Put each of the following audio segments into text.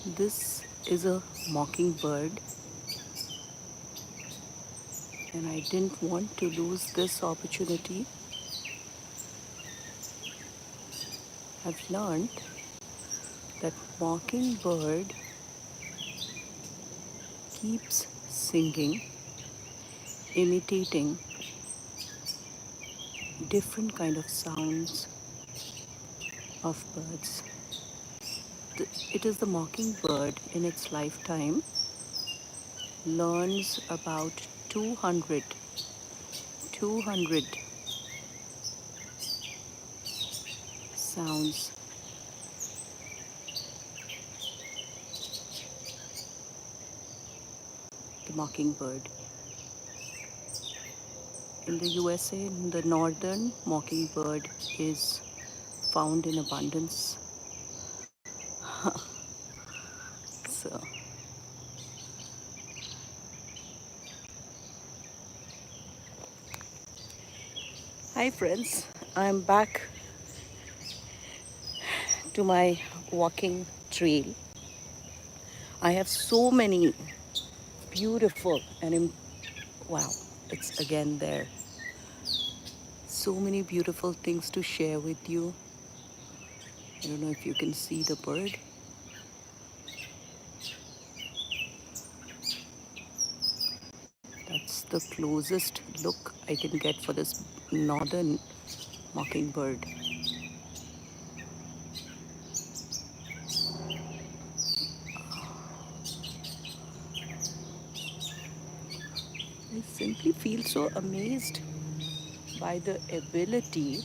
This is a mockingbird, and I didn't want to lose this opportunity. I've learned that mockingbird keeps singing, imitating different kind of sounds of birds. It is the mockingbird in its lifetime learns about 200, 200 sounds. The mockingbird. In the USA, the northern mockingbird is found in abundance. So, hi friends, I'm back to my walking trail. I have so many beautiful and wow, it's again there. So many beautiful things to share with you. I don't know if you can see the bird. That's the closest look I can get for this northern mockingbird. I simply feel so amazed by the ability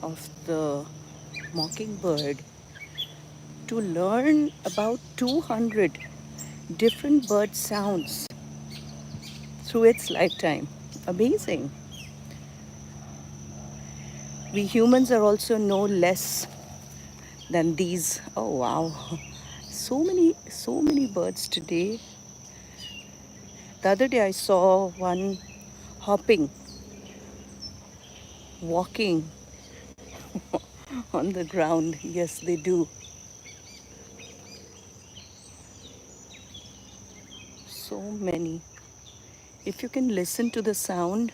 of the mockingbird to learn about 200 different bird sounds through its lifetime. Amazing. We humans are also no less than these. Oh wow. So many birds today. The other day I saw one hopping, walking on the ground. Yes, they do. So many. If you can listen to the sound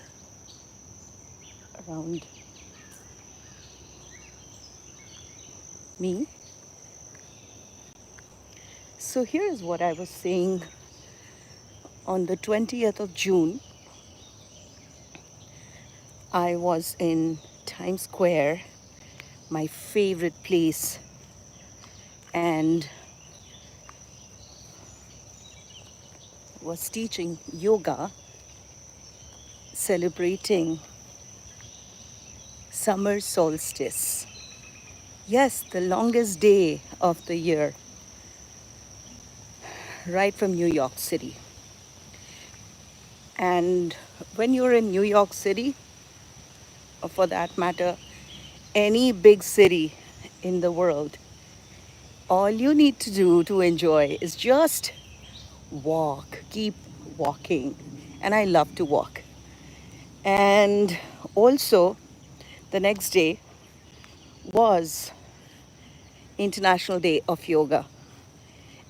around me. So here's what I was saying. On the 20th of June, I was in Times Square, my favorite place, and was teaching yoga, celebrating summer solstice. Yes, the longest day of the year, right from New York City. And when you're in New York City, or for that matter, any big city in the world, all you need to do to enjoy is just walk, keep walking. And I love to walk. And also, the next day was International Day of Yoga.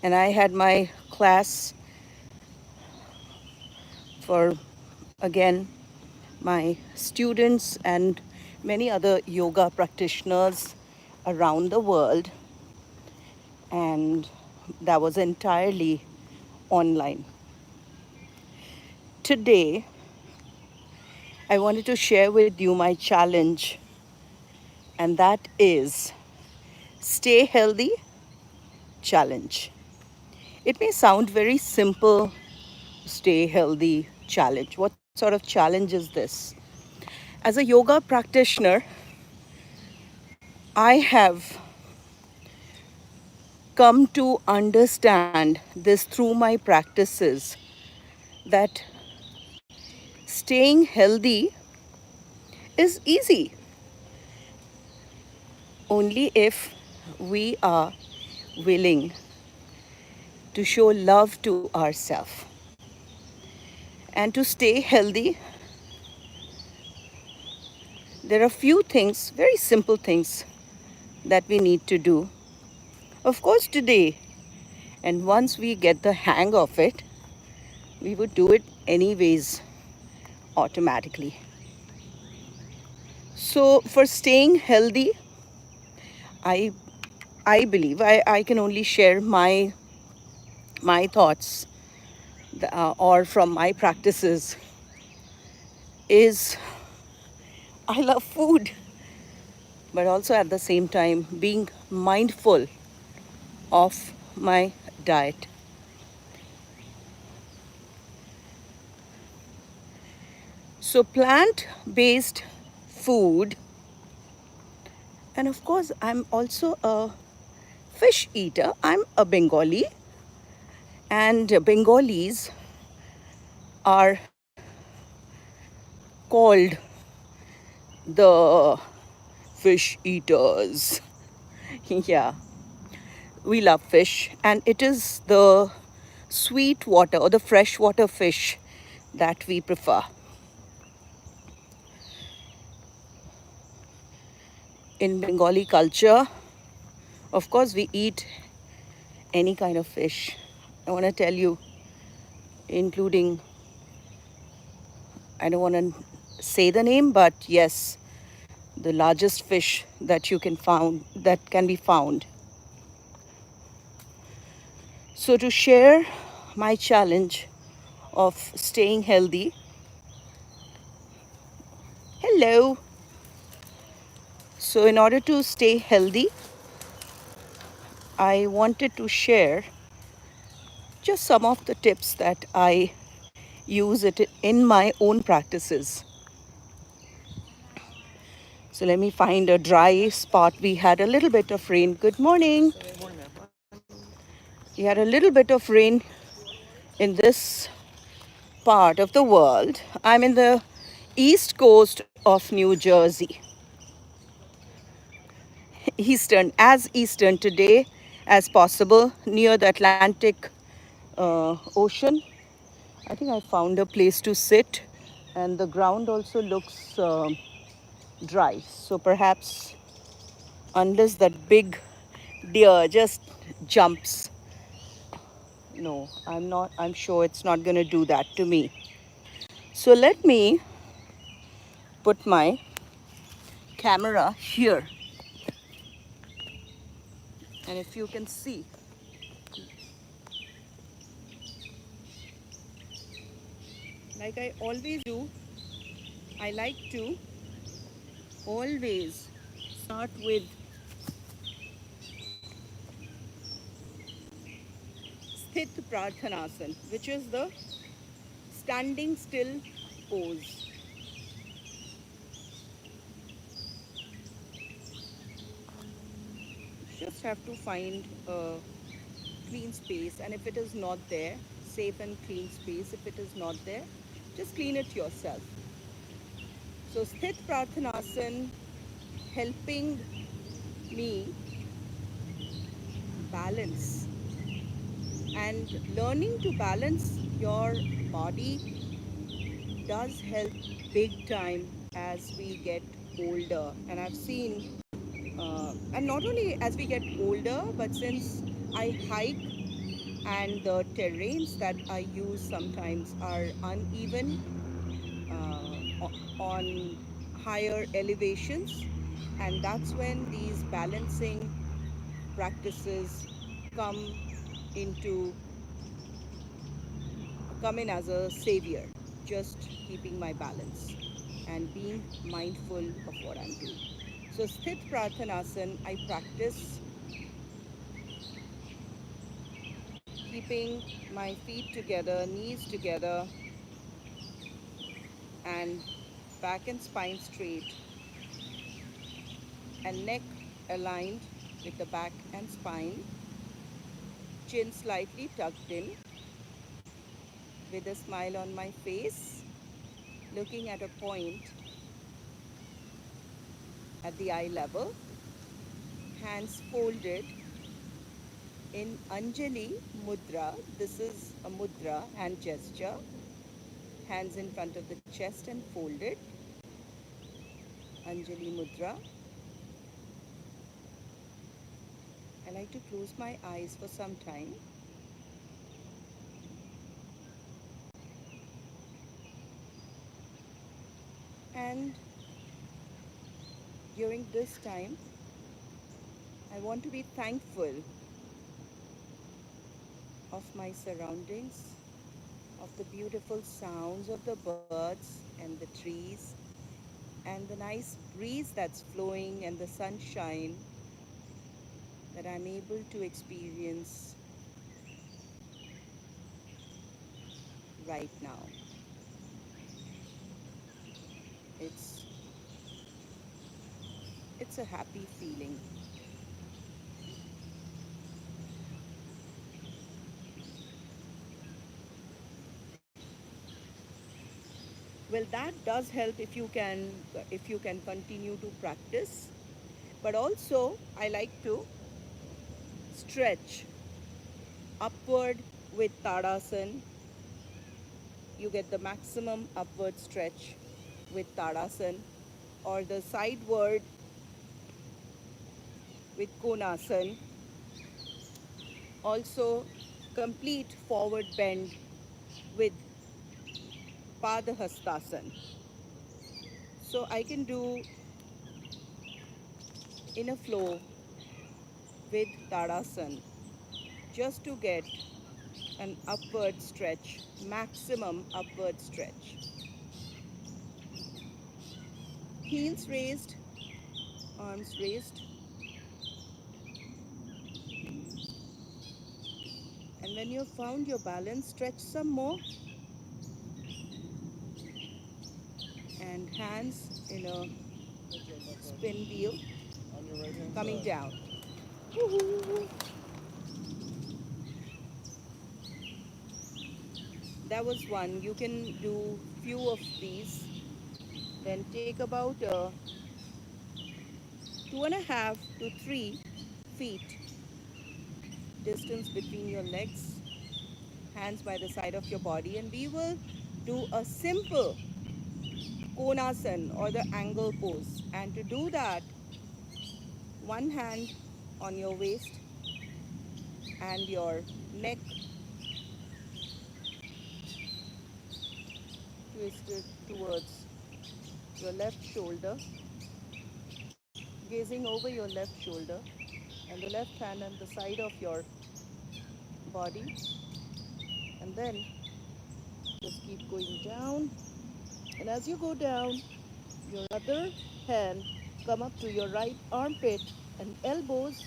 And I had my class for, again, my students and many other yoga practitioners around the world. And that was entirely online. Today, I wanted to share with you my challenge, and that is Stay Healthy Challenge. It may sound very simple, stay healthy challenge. What sort of challenge is this? As a yoga practitioner, I have come to understand this through my practices that staying healthy is easy only if we are willing to show love to ourselves. And to stay healthy, there are few things, very simple things, that we need to do. Of course, today, and once we get the hang of it, we would do it anyways automatically. So, for staying healthy, I I believe I can only share my thoughts or from my practices is I love food, but also at the same time being mindful of my diet. So, plant based food, and of course, I'm also a fish eater. I'm a Bengali, and Bengalis are called the fish eaters. Yeah, we love fish, and it is the sweet water or the freshwater fish that we prefer. In Bengali culture, of course, we eat any kind of fish. I want to tell you, including, I don't want to say the name, but yes, the largest fish that can be found. So to share my challenge of staying healthy, hello. So in order to stay healthy, I wanted to share just some of the tips that I use it in my own practices. So let me find a dry spot. We had a little bit of rain. Good morning. We had a little bit of rain in this part of the world. I'm in the east coast of New Jersey. Eastern today as possible, near the Atlantic Ocean. I think I found a place to sit, and the ground also looks dry. So perhaps, unless that big deer just jumps, no, I'm not. I'm sure it's not going to do that to me. So let me put my camera here, and if you can see, like I always do, I like to always start with Sthit Prarthanasan, which is the standing still pose. Just have to find a clean space, and if it is not there, safe and clean space, if it is not there, just clean it yourself. So Sthit Prarthanasan helping me balance, and learning to balance your body does help big time as we get older. And I've seen, and not only as we get older, but since I hike and the terrains that I use sometimes are uneven on higher elevations, and that's when these balancing practices come into come in as a savior, just keeping my balance and being mindful of what I'm doing. So Sthit Prarthanasan, I practice keeping my feet together, knees together, and back and spine straight, and neck aligned with the back and spine, chin slightly tucked in, with a smile on my face, looking at a point at the eye level, hands folded in Anjali Mudra. This is a mudra, hand gesture, hands in front of the chest and folded, Anjali Mudra. I like to close my eyes for some time, and during this time, I want to be thankful of my surroundings, of the beautiful sounds of the birds and the trees, and the nice breeze that's flowing and the sunshine that I'm able to experience right now. It's it's a happy feeling. Well, that does help if you can continue to practice. But also, I like to stretch upward with Tadasana. You get the maximum upward stretch with Tadasana, or the sideward with Konasana. Also, complete forward bend with Padahastasana. So I can do in a flow with Tadasana just to get an upward stretch, maximum upward stretch. Heels raised, arms raised, and when you've found your balance, stretch some more, and hands in a spin wheel coming down. Woo-hoo. That was one. You can do few of these. Then take about 2.5 to 3 feet distance between your legs, hands by the side of your body, and we will do a simple Konasana or the angle pose. And to do that, one hand on your waist and your neck twisted towards your left shoulder, gazing over your left shoulder, and the left hand on the side of your body, and then just keep going down. And as you go down, your other hand come up to your right armpit and elbows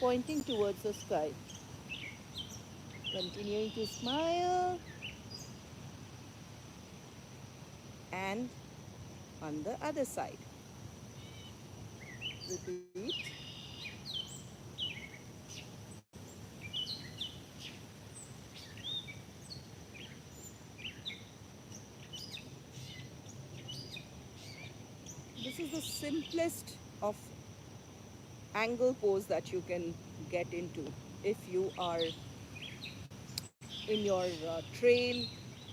pointing towards the sky. Continuing to smile, and on the other side. Repeat. This is the simplest of angle pose that you can get into if you are in your trail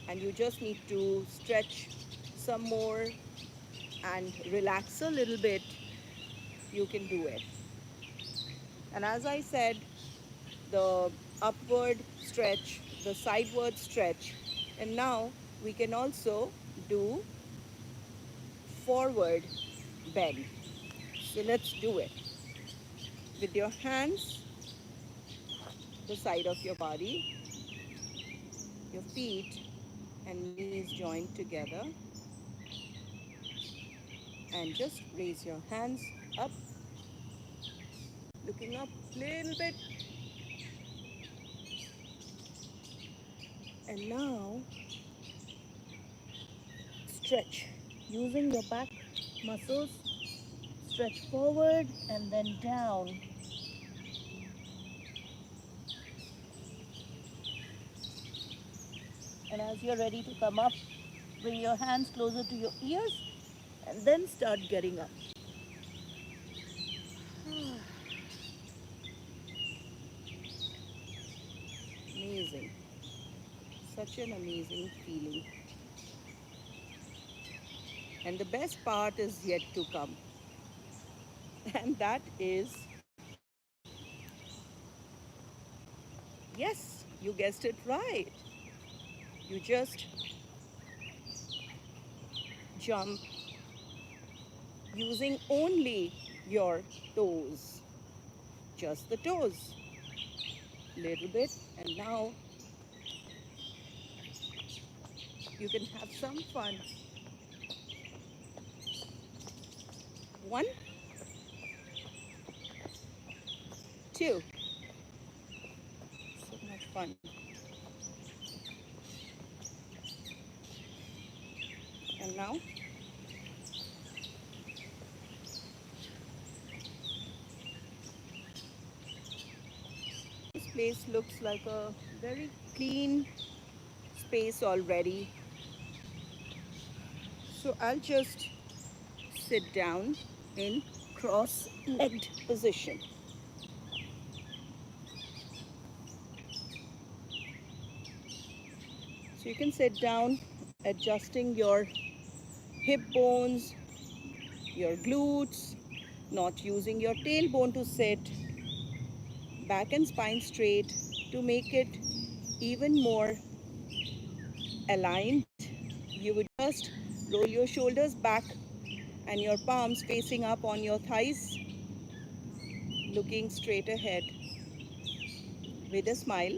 and you just need to stretch some more and relax a little bit, you can do it. And as I said, the upward stretch, the sideward stretch, and now we can also do forward bend. So let's do it with your hands the side of your body, your feet and knees joined together, and just raise your hands up, looking up a little bit. And now stretch using your back muscles. Stretch forward and then down. And as you're ready to come up, bring your hands closer to your ears and then start getting up. Amazing. Such an amazing feeling. And the best part is yet to come. And that is Yes, you guessed it right. You just jump using only your toes, just the toes, little bit, and now you can have some fun. One, two, so much fun. And now this place looks like a very clean space already. So I'll just sit down in cross-legged position. So you can sit down, adjusting your hip bones, your glutes, not using your tailbone to sit, back and spine straight to make it even more aligned. You would just roll your shoulders back and your palms facing up on your thighs, looking straight ahead with a smile,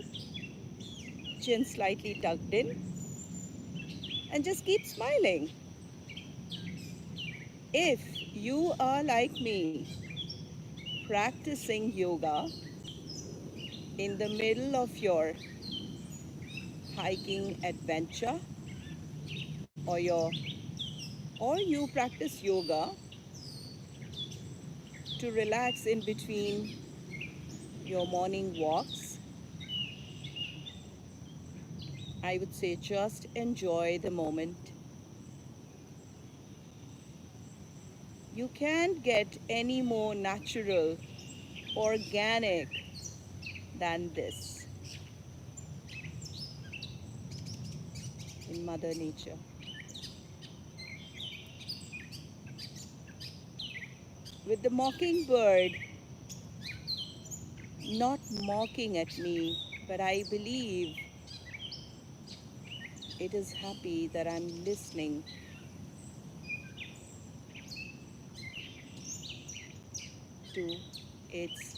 chin slightly tucked in, and just keep smiling. If you are like me, practicing yoga in the middle of your hiking adventure, or you practice yoga to relax in between your morning walks, I would say just enjoy the moment. You can't get any more natural, organic than this in Mother Nature. With the mockingbird not mocking at me, but I believe it is happy that I'm listening to its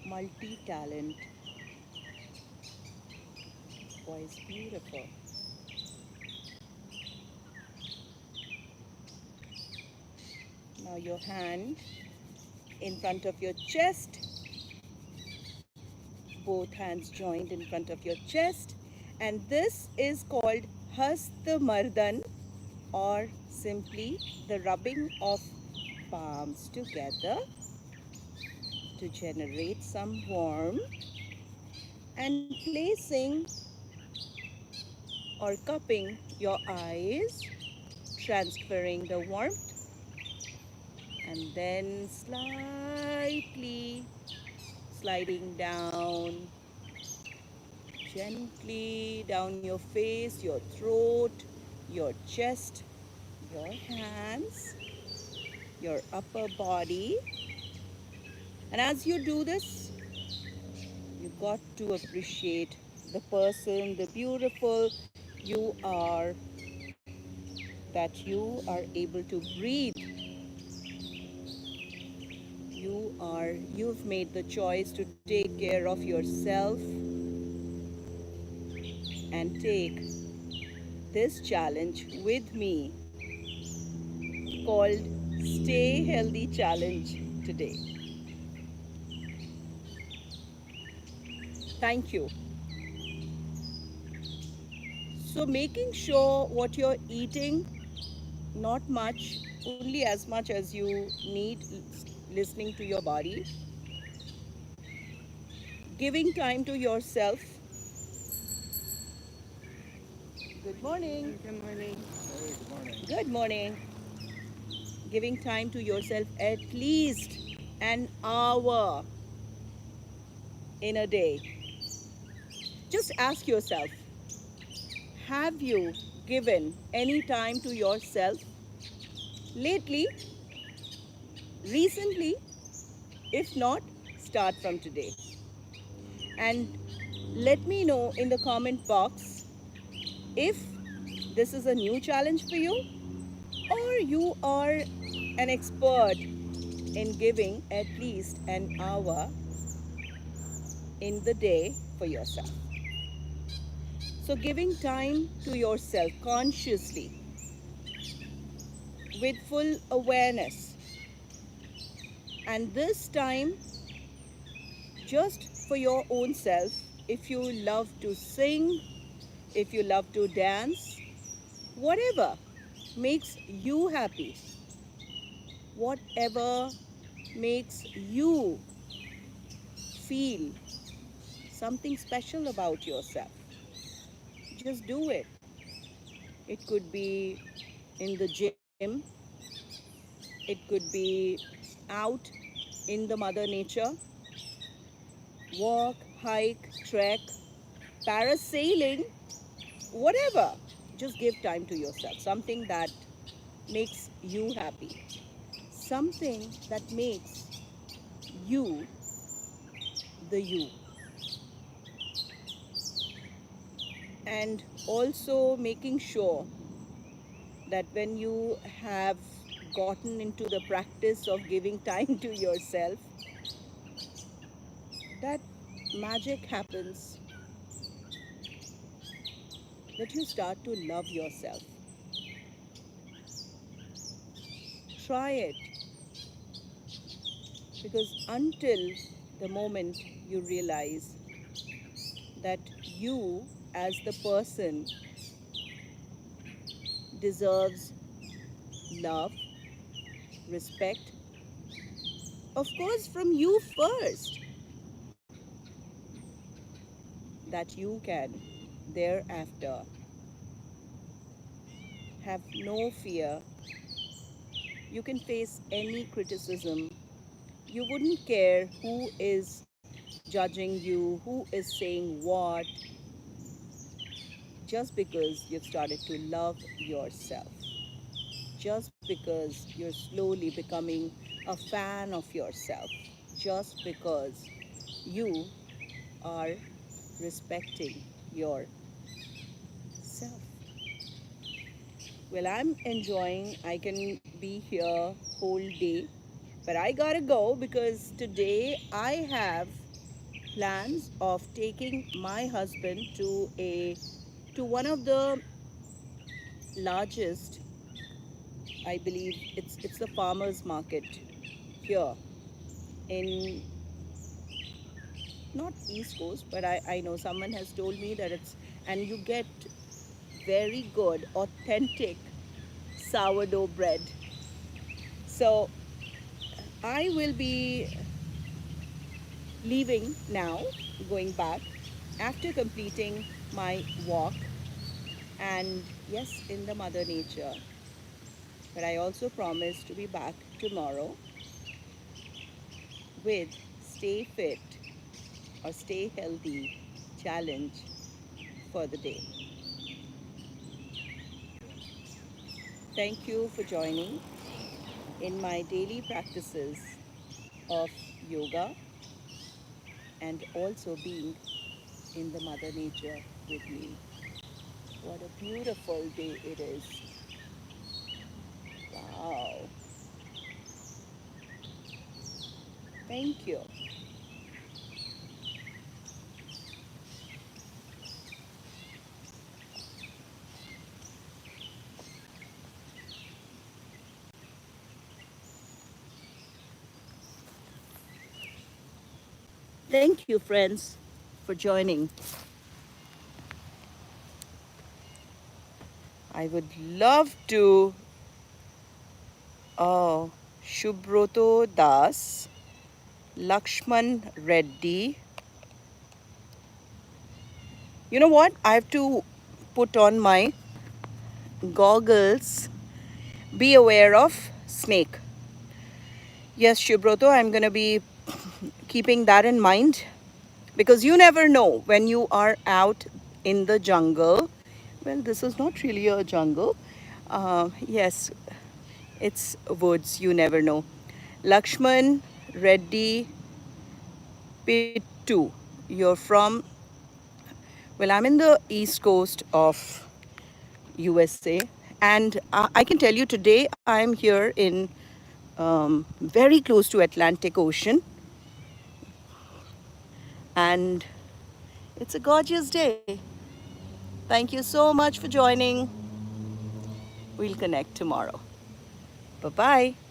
multi-talent voice. Beautiful. Now your hand in front of your chest, both hands joined in front of your chest, and this is called Hasta Mardan, or simply the rubbing of palms together to generate some warmth, and placing or cupping your eyes, transferring the warmth, and then slightly sliding down gently down your face, your throat, your chest, your hands, your upper body. And as you do this, you got to appreciate the person, the beautiful you are, that you are able to breathe. You've made the choice to take care of yourself and take this challenge with me called Stay Healthy Challenge today. Thank you. So, making sure what you're eating, not much, only as much as you need, listening to your body, giving time to yourself. Good morning. Good morning. Hey, good morning. Good morning. Giving time to yourself at least an hour in a day. Just ask yourself, have you given any time to yourself lately? recently. If not, start from today. And let me know in the comment box if this is a new challenge for you, or you are an expert in giving at least an hour in the day for yourself. So, giving time to yourself consciously with full awareness, and this time just for your own self. If you love to sing, if you love to dance, whatever makes you happy, whatever makes you feel something special about yourself, just do it. It could be in the gym, it could be out in the mother nature, walk, hike, trek, parasailing, whatever. Just give time to yourself, something that makes you happy, something that makes you the you. And also making sure that when you have gotten into the practice of giving time to yourself, that magic happens, that you start to love yourself. Try it, because until the moment you realize that you, as the person, deserves love, respect, of course, from you first, that you can thereafter have no fear. You can face any criticism. You wouldn't care who is judging you, who is saying what, just because you've started to love yourself, just because you're slowly becoming a fan of yourself, just because you are respecting yourself. Well, I'm enjoying. I can be here whole day, but I gotta go because today I have plans of taking my husband to one of the largest, I believe it's the farmers market here in, not East Coast, but I know someone has told me that it's, and you get very good authentic sourdough bread. So I will be leaving now, going back after completing my walk, and yes, in the mother nature. But I also promise to be back tomorrow with stay fit or stay healthy challenge for the day. Thank you for joining in my daily practices of yoga and also being in the mother nature with me. What a beautiful day it is. Wow. Thank you. Thank you, friends, for joining. I would love to. Oh, Shubroto Das, Lakshman Reddy. You know what? I have to put on my goggles. Be aware of snake. Yes, Shubroto, I'm going to be keeping that in mind, because you never know when you are out in the jungle. Well, this is not really a jungle. Yes, it's woods. You never know. Lakshman Reddy Pittu. You're from, well, I'm in the east coast of USA, and I can tell you today I'm here in very close to Atlantic Ocean, and it's a gorgeous day. Thank you so much for joining. We'll connect tomorrow. Bye bye.